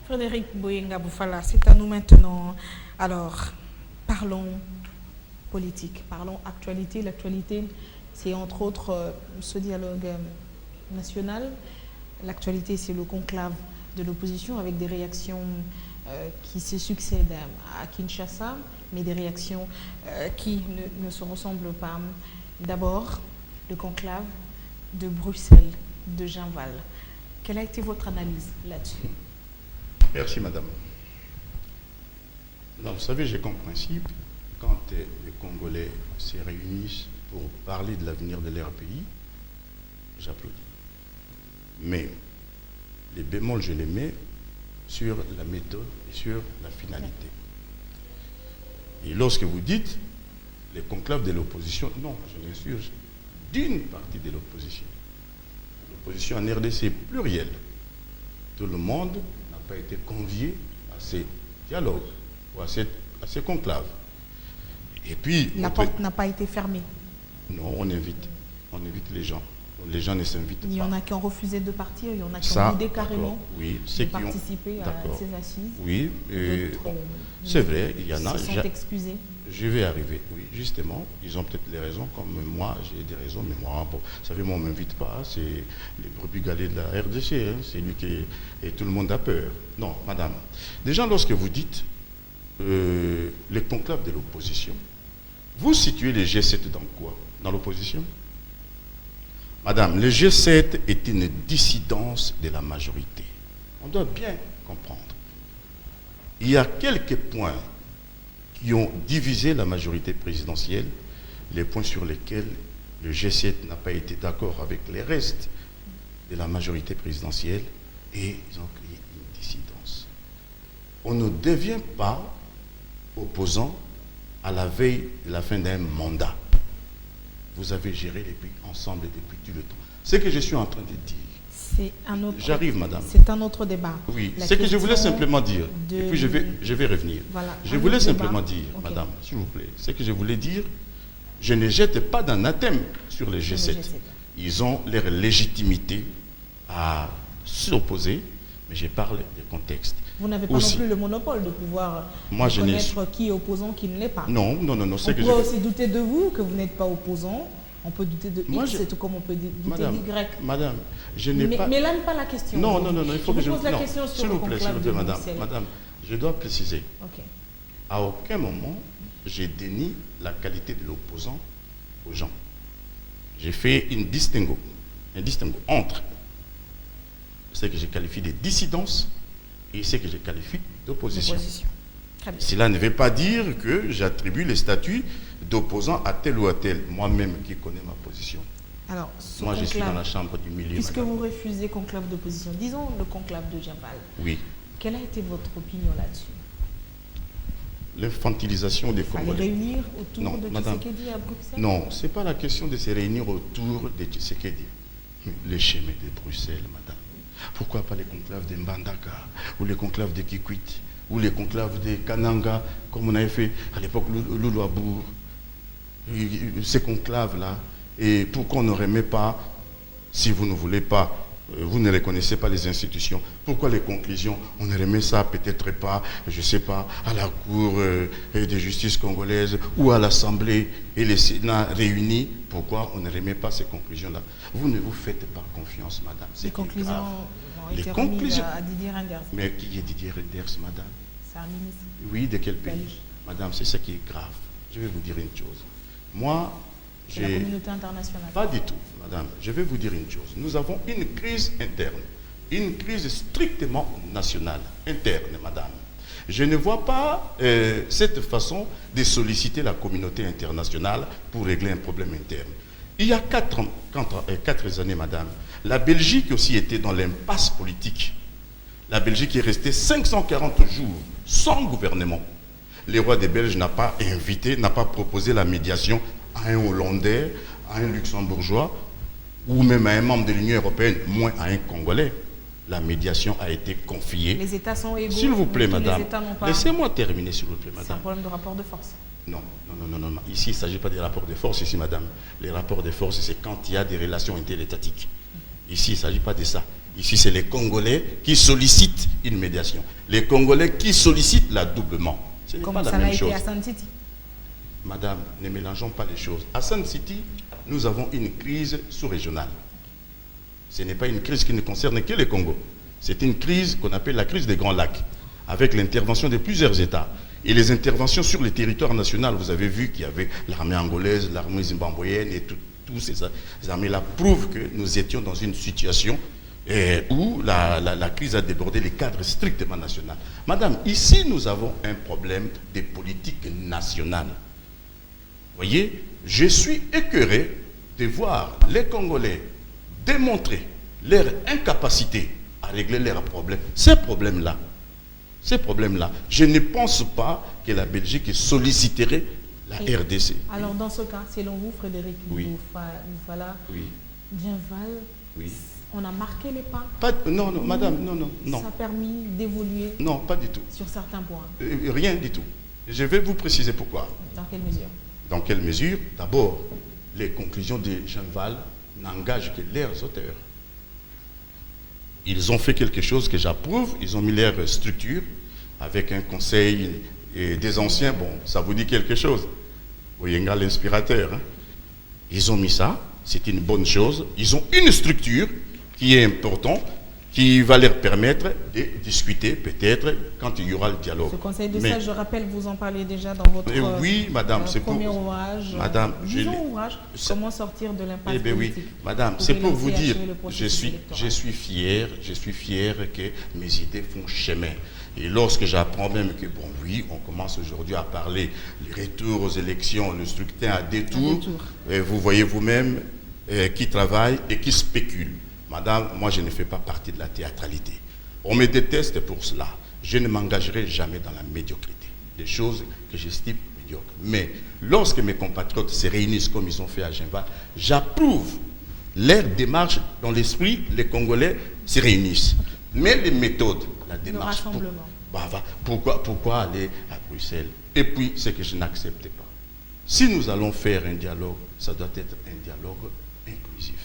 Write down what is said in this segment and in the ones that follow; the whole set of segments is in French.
Frédéric Boyenga Boufala, c'est à nous maintenant. Alors, parlons politique, parlons actualité. L'actualité, c'est entre autres ce dialogue national. L'actualité, c'est le conclave de l'opposition avec des réactions qui se succèdent à Kinshasa, mais des réactions qui ne se ressemblent pas. D'abord, le conclave de Bruxelles, de Jean-Val. Quelle a été votre analyse là-dessus? Merci, madame. Non, vous savez, j'ai comme principe, quand les Congolais se réunissent pour parler de l'avenir de leur pays, j'applaudis. Mais les bémols, je les mets sur la méthode et sur la finalité. Et lorsque vous dites les conclaves de l'opposition, non, je m'insurge d'une partie de l'opposition. L'opposition en RDC est plurielle. Tout le monde n'a pas été convié à ces dialogues ou à ces conclaves. Et puis, la porte n'a pas été fermée. Non, on invite les gens. Les gens ne s'invitent pas. Il y en a qui ont refusé de partir, il y en a qui ont idée carrément de participer à ces assises. Oui, c'est vrai, il y en a. Ils se sont excusés. Je vais arriver, oui, justement. Ils ont peut-être les raisons, comme moi, j'ai des raisons, mais moi, bon, vous savez, moi, on ne m'invite pas, c'est les brebis galets de la RDC, hein, c'est lui qui et tout le monde a peur. Non, madame. Déjà, lorsque vous dites les conclaves de l'opposition, vous situez les G7 dans quoi? Dans l'opposition? Madame, le G7 est une dissidence de la majorité. On doit bien comprendre. Il y a quelques points qui ont divisé la majorité présidentielle, les points sur lesquels le G7 n'a pas été d'accord avec les restes de la majorité présidentielle et ils ont créé une dissidence. On ne devient pas opposant à la veille de la fin d'un mandat. Vous avez géré les pays ensemble depuis tout le temps. Ce que je suis en train de dire. C'est un autre. J'arrive, madame. C'est un autre débat. Oui, ce que je voulais simplement dire. Et puis je vais revenir. Voilà, je voulais simplement dire, madame, s'il vous plaît, ce que je voulais dire, je ne jette pas d'anathème sur les G7. Ils ont leur légitimité à s'opposer, mais je parle des contextes. Vous n'avez pas non plus le monopole de pouvoir connaître qui est opposant, qui ne l'est pas. Non. On peut aussi douter de vous, que vous n'êtes pas opposant. On peut douter de X, c'est tout comme on peut douter d'Y. Madame, je n'ai pas... Mais là n'est pas la question. Non, il faut que je... pose la question sur le conclave de Bruxelles. Madame, je dois préciser. Okay. À aucun moment, j'ai dénié la qualité de l'opposant aux gens. J'ai fait un distinguo entre ce que je qualifie de dissidence et ce que je qualifie d'opposition. Cela ne veut pas dire que j'attribue les statuts d'opposant à tel ou à tel. Moi-même qui connais ma position. Alors, moi, je suis dans la chambre du milieu. Puisque madame, vous refusez conclave d'opposition, disons le conclave de Jean-Val. Oui. Quelle a été votre opinion là-dessus? L'infantilisation des Congolais. Fallait réunir autour de Tshisekedi à Bruxelles? Non, ce n'est pas la question de se réunir autour de Tshisekedi. Les chemins de Bruxelles, madame. Pourquoi pas les conclaves de Mbandaka ou les conclaves de Kikwit ou les conclaves de Kananga, comme on avait fait à l'époque Loulouabourg. Ces conclaves-là, et pourquoi on ne remet pas, si vous ne voulez pas, vous ne reconnaissez pas les institutions, pourquoi les conclusions, on ne remet ça peut-être pas, je ne sais pas, à la Cour de justice congolaise ou à l'Assemblée et les Sénats réunis, pourquoi on ne remet pas ces conclusions-là? Vous ne vous faites pas confiance, madame. Les conclusions ont été remises à Didier Reynders. Mais qui est Didier Reynders, madame? C'est un ministre. Oui, de quel pays? Madame, c'est ça qui est grave. Je vais vous dire une chose. Moi, c'est la communauté internationale. Pas du tout, madame. Je vais vous dire une chose. Nous avons une crise interne, une crise strictement nationale, interne, madame. Je ne vois pas cette façon de solliciter la communauté internationale pour régler un problème interne. Il y a 4 années, madame, la Belgique aussi était dans l'impasse politique. La Belgique est restée 540 jours sans gouvernement. Le roi des Belges n'a pas invité, n'a pas proposé la médiation à un Hollandais, à un Luxembourgeois, ou même à un membre de l'Union européenne, moins à un Congolais. La médiation a été confiée. Les États sont égaux. S'il vous plaît, madame. Laissez-moi terminer, s'il vous plaît, madame. C'est un problème de rapport de force. Non. Ici, il ne s'agit pas des rapports de force, ici, madame. Les rapports de force, c'est quand il y a des relations interétatiques. Ici, il ne s'agit pas de ça. Ici, c'est les Congolais qui sollicitent une médiation. Les Congolais qui sollicitent l'adoublement. Ce n'est pas la même chose. Comme ça l'a été à Sun City. Madame, ne mélangeons pas les choses. À Sun City, nous avons une crise sous-régionale. Ce n'est pas une crise qui ne concerne que le Congo. C'est une crise qu'on appelle la crise des Grands Lacs, avec l'intervention de plusieurs États. Et les interventions sur le territoire national, vous avez vu qu'il y avait l'armée angolaise, l'armée zimbabwéenne et tous ces armées-là prouvent que nous étions dans une situation où la crise a débordé les cadres strictement nationaux. Madame, ici nous avons un problème de politique nationale. Vous voyez, je suis écœuré de voir les Congolais démontrer leur incapacité à régler leurs problèmes. Ces problèmes-là, je ne pense pas que la Belgique solliciterait la RDC. Alors dans ce cas, selon vous, Frédéric Boufala, Djenval, on a marqué les pas? Non, madame, non. Ça a permis d'évoluer? Non, pas du tout. Sur certains points? Rien du tout. Je vais vous préciser pourquoi. Dans quelle mesure? Dans quelle mesure? D'abord, les conclusions de Djenval n'engagent que leurs auteurs. Ils ont fait quelque chose que j'approuve, ils ont mis leur structure avec un conseil des anciens, bon, ça vous dit quelque chose. Oyenga, l'inspirateur. Hein? Ils ont mis ça, c'est une bonne chose. Ils ont une structure qui est importante, qui va leur permettre de discuter peut-être quand il y aura le dialogue. Ce conseil de sages, je rappelle, vous en parlez déjà dans votre oui, madame, premier ouvrage. Madame, ouvrage, comment sortir de l'impasse politique. Oui, madame, c'est pour vous dire, je suis fier que mes idées font chemin. Et lorsque j'apprends même que, bon, oui, on commence aujourd'hui à parler les retours aux élections, le scrutin à deux tours, et vous voyez vous-même qui travaille et qui spécule. Madame, moi je ne fais pas partie de la théâtralité. On me déteste pour cela. Je ne m'engagerai jamais dans la médiocrité. Des choses que j'estime médiocres. Mais lorsque mes compatriotes se réunissent comme ils ont fait à Djenval, j'approuve leur démarche dans l'esprit, les Congolais se réunissent. Mais les méthodes, la démarche... Le rassemblement. Pourquoi aller à Bruxelles? Et puis, ce que je n'accepte pas. Si nous allons faire un dialogue, ça doit être un dialogue inclusif.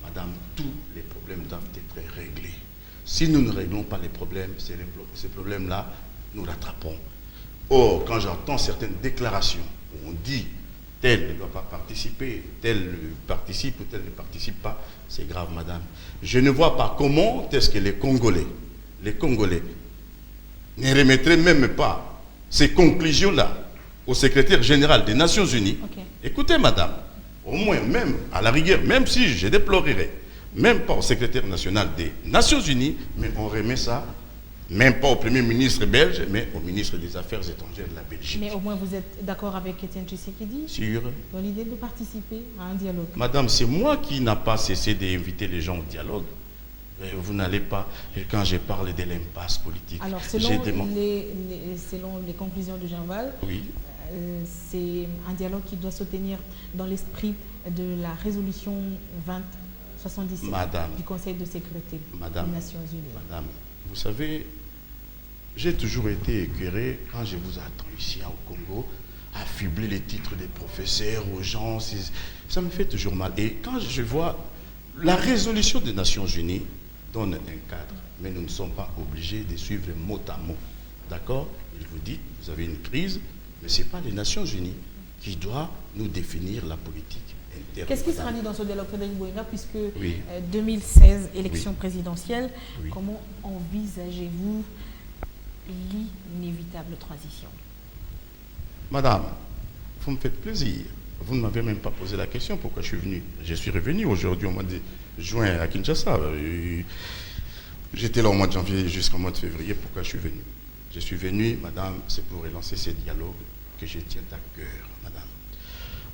Madame, tous les problèmes doivent être réglés. Si nous ne réglons pas les problèmes, ces problèmes-là, nous rattrapons. Or, quand j'entends certaines déclarations où on dit tel ne doit pas participer, tel participe ou tel ne participe pas, c'est grave, madame. Je ne vois pas comment est-ce que les Congolais ne remettraient même pas ces conclusions-là au secrétaire général des Nations Unies. Okay. Écoutez, madame, au moins, même à la rigueur, même si je déplorerais, même pas au secrétaire national des Nations Unies, mais on remet ça, même pas au premier ministre belge, mais au ministre des Affaires étrangères de la Belgique. Mais au moins vous êtes d'accord avec Étienne Tshisekedi sur dans l'idée de participer à un dialogue? Madame, c'est moi qui n'a pas cessé d'inviter les gens au dialogue. Vous n'allez pas, quand je parle de l'impasse politique. Alors, selon les conclusions de Djenval, oui. C'est un dialogue qui doit se tenir dans l'esprit de la résolution 2077 du Conseil de sécurité des Nations Unies. Madame, vous savez, j'ai toujours été écœuré quand je vous attends ici au Congo, affubler les titres des professeurs aux gens, ça me fait toujours mal. Et quand je vois la résolution des Nations Unies donne un cadre, mais nous ne sommes pas obligés de suivre mot à mot. D'accord? Il vous dit, vous avez une crise, mais ce n'est pas les Nations Unies qui doivent nous définir la politique interne. Qu'est-ce qui sera dit dans ce dialogue, Frédéric Boyenga, puisque 2016, élection présidentielle, comment envisagez-vous l'inévitable transition? Madame, vous me faites plaisir. Vous ne m'avez même pas posé la question pourquoi je suis venu. Je suis revenu aujourd'hui au mois de juin à Kinshasa. J'étais là au mois de janvier jusqu'au mois de février. Pourquoi je suis venu? Je suis venu, madame, c'est pour relancer ce dialogue que je tiens à cœur, madame.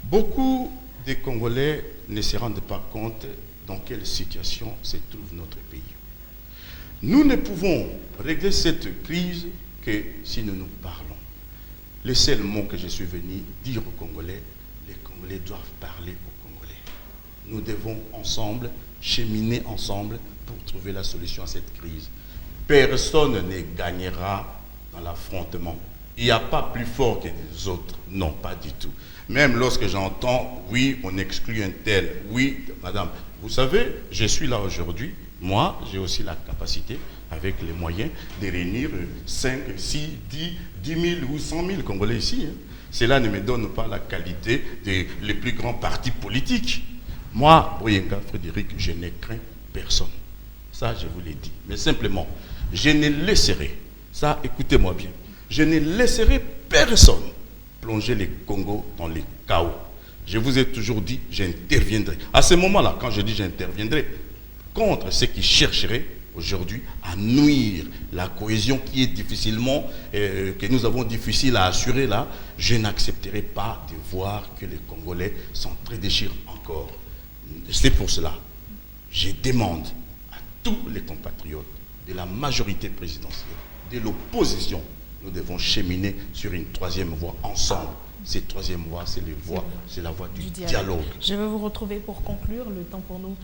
Beaucoup de Congolais ne se rendent pas compte dans quelle situation se trouve notre pays. Nous ne pouvons régler cette crise que si nous nous parlons. Le seul mot que je suis venu dire aux Congolais, les Congolais doivent parler aux Congolais. Nous devons ensemble, cheminer ensemble pour trouver la solution à cette crise. Personne ne gagnera dans l'affrontement. Il n'y a pas plus fort que les autres. Non, pas du tout. Même lorsque j'entends, oui, on exclut un tel. Oui, madame, vous savez, je suis là aujourd'hui Moi, j'ai aussi la capacité, avec les moyens, de réunir 5, 6, 10 000 ou 100 000 Congolais ici. Hein. Cela ne me donne pas la qualité des les plus grands partis politiques. Moi, Boyenga Frédéric, je ne crains personne. Ça, je vous l'ai dit. Mais simplement, je ne laisserai, ça, écoutez-moi bien, je ne laisserai personne plonger les Congos dans les chaos. Je vous ai toujours dit, j'interviendrai. À ce moment-là, quand je dis j'interviendrai, contre ceux qui chercheraient aujourd'hui à nuire la cohésion qui est difficilement, que nous avons difficile à assurer là, je n'accepterai pas de voir que les Congolais sont très déchirés encore. C'est pour cela, je demande à tous les compatriotes de la majorité présidentielle, de l'opposition, nous devons cheminer sur une troisième voie ensemble. Cette troisième voie, c'est la voie du dialogue. Je vais vous retrouver pour conclure. Le temps pour nous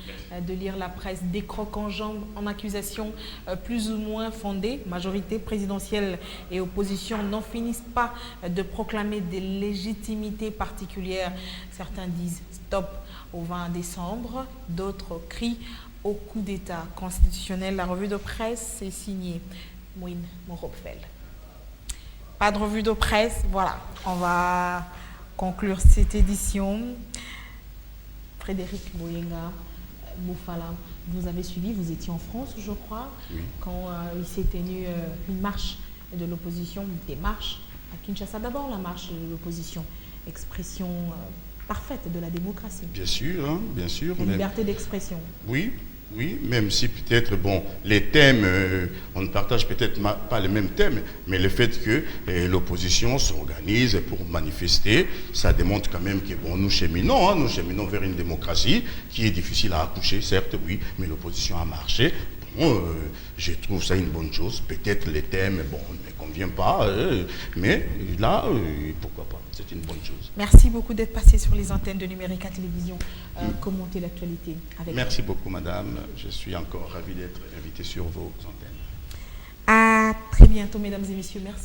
de lire la presse des crocs en jambes en accusation plus ou moins fondée. Majorité présidentielle et opposition n'en finissent pas de proclamer des légitimités particulières. Certains disent stop au 20 décembre, d'autres crient au coup d'État constitutionnel. La revue de presse est signée Mouine Moropfel. Pas de revue de presse, voilà, on va conclure cette édition. Frédéric Boyenga, Bofala, vous avez suivi, vous étiez en France, je crois, oui, quand il s'est tenu une marche de l'opposition, des marches à Kinshasa. D'abord la marche de l'opposition, expression parfaite de la démocratie. Bien sûr, hein, bien sûr. La liberté d'expression. Oui. Oui, même si peut-être, bon, les thèmes, on ne partage peut-être pas les mêmes thèmes, mais le fait que l'opposition s'organise pour manifester, ça démontre quand même que, bon, nous cheminons vers une démocratie qui est difficile à accoucher, certes, oui, mais l'opposition a marché. Bon, je trouve ça une bonne chose. Peut-être les thèmes, bon, ne me conviennent pas, mais là, pourquoi pas, c'est une bonne chose. Merci beaucoup d'être passé sur les antennes de Numérica Télévision, commenter l'actualité avec Merci beaucoup, madame. Je suis encore ravi d'être invité sur vos antennes. À très bientôt, mesdames et messieurs. Merci.